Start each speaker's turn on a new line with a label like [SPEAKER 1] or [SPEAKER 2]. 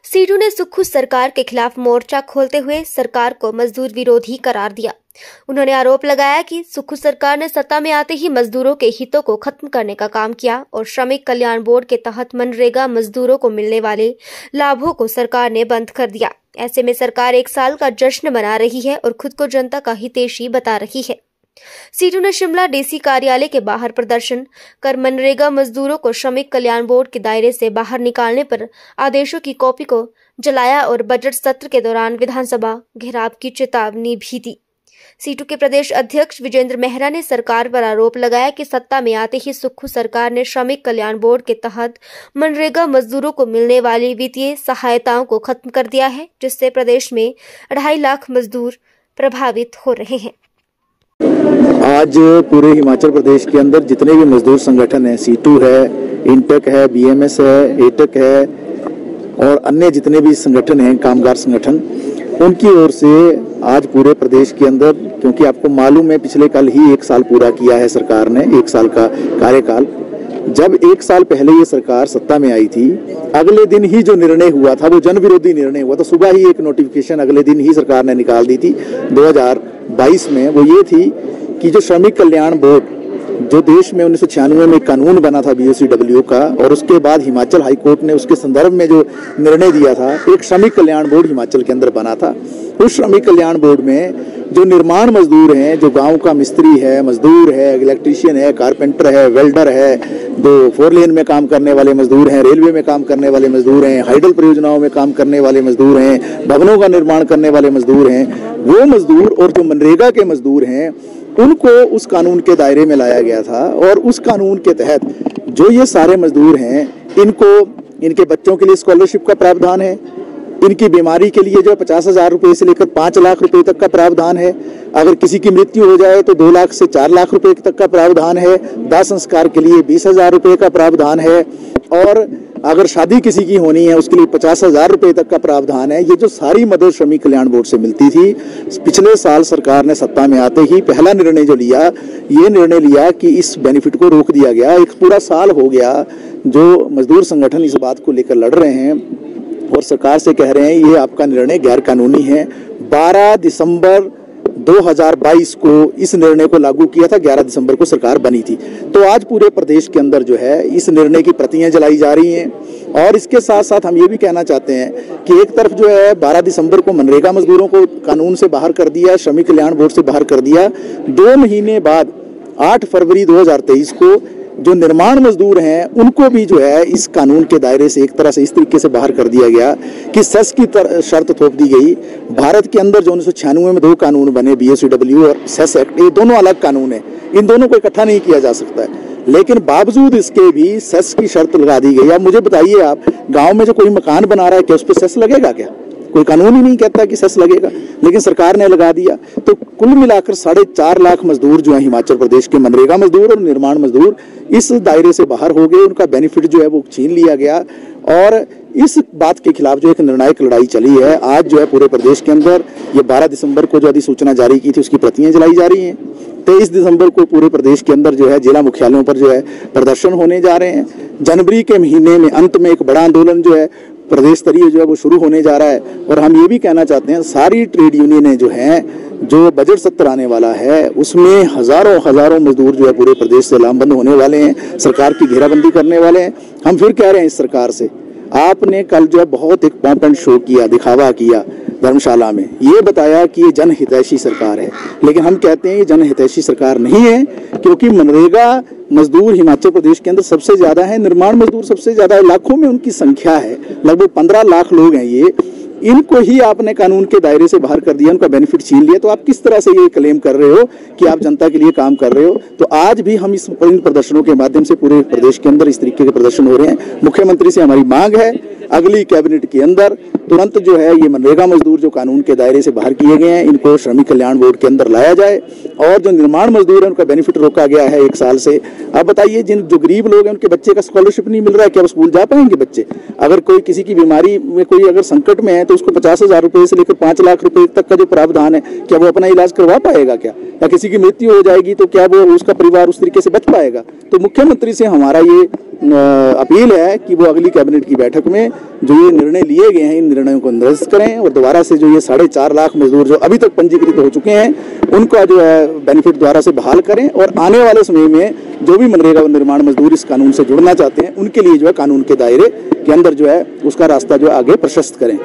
[SPEAKER 1] Situ ने सुक्खू सरकार के खिलाफ मोर्चा खोलते हुए सरकार को मजदूर विरोधी करार दिया। उन्होंने आरोप लगाया कि सुक्खू सरकार ने सत्ता में आते ही मजदूरों के हितों को खत्म करने का काम किया और श्रमिक कल्याण बोर्ड के तहत मनरेगा मजदूरों को मिलने वाले लाभों को सरकार ने बंद कर दिया। ऐसे में सरकार 1 साल का जश्न मना रही है और खुद को जनता का हितैषी बता रही है। सीटू ने शिमला डीसी कार्यालय के बाहर प्रदर्शन कर मनरेगा मजदूरों को श्रमिक कल्याण बोर्ड के दायरे से बाहर निकालने पर आदेशों की कॉपी को जलाया और बजट सत्र के दौरान विधानसभा घेराव की चेतावनी भी दी। सीटू के प्रदेश अध्यक्ष विजेंद्र मेहरा ने सरकार पर आरोप लगाया कि सत्ता में आते ही सुक्खू सरकार ने श्रमिक कल्याण बोर्ड के तहत मनरेगा मजदूरों को मिलने वाली वित्तीय सहायताओं को खत्म कर दिया है, जिससे प्रदेश में 2.5 लाख मजदूर प्रभावित हो रहे हैं।
[SPEAKER 2] आज पूरे हिमाचल प्रदेश के अंदर जितने भी मजदूर संगठन हैं, सीटू है, इंटेक है, बीएमएस है, एटक है और अन्य जितने भी संगठन हैं, कामगार संगठन, उनकी ओर से आज पूरे प्रदेश के अंदर, क्योंकि आपको मालूम है पिछले कल ही 1 साल पूरा किया है सरकार ने, 1 साल का कार्यकाल। जब 1 साल पहले ये सरकार सत्ता में आई थी, अगले दिन ही जो निर्णय हुआ था वो जन विरोधी निर्णय हुआ था। सुबह ही एक नोटिफिकेशन अगले दिन ही सरकार ने निकाल दी थी 2022 में। वो ये थी कि जो श्रमिक कल्याण बोर्ड, जो देश में 1996 में कानून बना था BOCW का, और उसके बाद हिमाचल हाई कोर्ट ने उसके संदर्भ में जो निर्णय दिया था, एक श्रमिक कल्याण बोर्ड हिमाचल के अंदर बना था। उस श्रमिक कल्याण बोर्ड में जो निर्माण मजदूर हैं, जो गांव का मिस्त्री है, मजदूर है, इलेक्ट्रीशियन है, कारपेंटर है, वेल्डर है, जो 4 लेन में काम करने वाले मजदूर हैं, रेलवे में काम करने वाले मजदूर हैं, हाइडल परियोजनाओं में काम करने वाले मजदूर हैं, भवनों का निर्माण करने वाले मजदूर हैं, वो मजदूर और जो मनरेगा के मजदूर हैं, उनको उस कानून के दायरे में लाया गया था। और उस कानून के तहत जो ये सारे मजदूर हैं, इनके बच्चों के लिए स्कॉलरशिप का प्रावधान है, इनकी बीमारी के लिए जो 50,000 रुपए से लेकर 5 लाख रुपए तक का प्रावधान है, अगर किसी की मृत्यु हो जाए तो 2 लाख से 4 लाख रुपए तक का प्रावधान है, दाह संस्कार के लिए 20,000 रुपए का प्रावधान है, और अगर शादी किसी की होनी है उसके लिए 50,000 रुपए तक का प्रावधान है। ये जो सारी मदद श्रमिक कल्याण बोर्ड से मिलती थी, पिछले साल सरकार ने सत्ता में आते ही पहला निर्णय जो लिया, ये निर्णय लिया कि इस बेनिफिट को रोक दिया गया। 1 पूरा साल हो गया जो मजदूर संगठन इस बात को लेकर लड़ रहे हैं और सरकार से कह रहे हैं ये आपका निर्णय गैर कानूनी है। 12 दिसंबर 2022 को इस निर्णय को लागू किया था, 11 दिसंबर को सरकार बनी थी। तो आज पूरे प्रदेश के अंदर जो है इस निर्णय की प्रतियां जलाई जा रही हैं। और इसके साथ साथ हम ये भी कहना चाहते हैं कि एक तरफ जो है 12 दिसंबर को मनरेगा मजदूरों को कानून से बाहर कर दिया, श्रमिक कल्याण बोर्ड से बाहर कर दिया। 2 महीने बाद 8 फरवरी 2023 को जो निर्माण मजदूर हैं उनको भी जो है इस कानून के दायरे से एक तरह से इस तरीके से बाहर कर दिया गया कि सेस की शर्त थोप दी गई। भारत के अंदर जो 1996 में 2 कानून बने, BOCW और सेस एक्ट, ये दोनों अलग कानून है, इन दोनों को इकट्ठा नहीं किया जा सकता है। लेकिन बावजूद इसके भी सेस की शर्त लगा दी गई। अब मुझे बताइए, आप गाँव में जो कोई मकान बना रहा है, क्या उस पर सेस लगेगा? क्या कोई कानून ही नहीं कहता कि सेस लगेगा, लेकिन सरकार ने लगा दिया। तो कुल मिलाकर 4.5 लाख मजदूर जो है हिमाचल प्रदेश के, मनरेगा मजदूर और निर्माण मजदूर, इस दायरे से बाहर हो गए। उनका बेनिफिट जो है वो छीन लिया गया। और इस बात के खिलाफ जो एक निर्णायक लड़ाई चली है। आज जो है पूरे प्रदेश के अंदर ये 12 दिसंबर को जो अधिसूचना जारी की थी उसकी प्रतियां जलाई जा रही हैं। 23 दिसंबर को पूरे प्रदेश के अंदर जो है जिला मुख्यालयों पर जो है प्रदर्शन होने जा रहे हैं। जनवरी के महीने में अंत में एक बड़ा आंदोलन जो है प्रदेश स्तरीय जो है वो शुरू होने जा रहा है। और हम ये भी कहना चाहते हैं, सारी ट्रेड यूनियनें जो हैं, जो बजट सत्र आने वाला है उसमें हजारों मजदूर जो है पूरे प्रदेश से लामबंद होने वाले हैं, सरकार की घेराबंदी करने वाले हैं। हम फिर कह रहे हैं इस सरकार से, आपने कल जो है बहुत एक पॉम्प एंड शो किया, दिखावा किया धर्मशाला में, ये बताया कि ये जनहितैषी सरकार है, लेकिन हम कहते हैं ये जनहितैषी सरकार नहीं है, क्योंकि मनरेगा मजदूर हिमाचल प्रदेश के अंदर सबसे ज्यादा है, निर्माण मजदूर सबसे ज्यादा है, लाखों में उनकी संख्या है, लगभग 15 लाख लोग हैं ये। इनको ही आपने कानून के दायरे से बाहर कर दिया, उनका बेनिफिट छीन लिया। तो आप किस तरह से ये क्लेम कर रहे हो कि आप जनता के लिए काम कर रहे हो? तो आज भी हम इन प्रदर्शनों के माध्यम से पूरे प्रदेश के अंदर इस तरीके के प्रदर्शन हो रहे हैं। मुख्यमंत्री से हमारी मांग है, अगली कैबिनेट के अंदर तुरंत जो है ये मनरेगा मजदूर जो कानून के दायरे से बाहर किए गए हैं इनको श्रमिक कल्याण बोर्ड के अंदर लाया जाए, और जो निर्माण मजदूर है उनका बेनिफिट रोका गया है 1 साल से। अब बताइए, जो गरीब लोग हैं उनके बच्चे का स्कॉलरशिप नहीं मिल रहा है, क्या वो स्कूल जा पाएंगे बच्चे? अगर कोई किसी की बीमारी में कोई अगर संकट में है तो उसको 50,000 रुपए से लेकर 5 लाख रुपए तक का जो प्रावधान है, क्या वो अपना इलाज करवा पाएगा क्या? या किसी की मृत्यु हो जाएगी तो क्या वो उसका परिवार उस तरीके से बच पाएगा? तो मुख्यमंत्री से हमारा ये अपील है कि वो अगली कैबिनेट की बैठक में जो ये निर्णय लिए गए हैं इन निर्णयों को निरस्त करें, और दोबारा से जो ये 4.5 लाख मजदूर जो अभी तक पंजीकृत हो चुके हैं उनका जो है बेनिफिट दोबारा से बहाल करें, और आने वाले समय में जो भी मनरेगा व निर्माण मजदूर इस कानून से जुड़ना चाहते हैं उनके लिए जो है कानून के दायरे के अंदर जो है उसका रास्ता जो आगे प्रशस्त करें।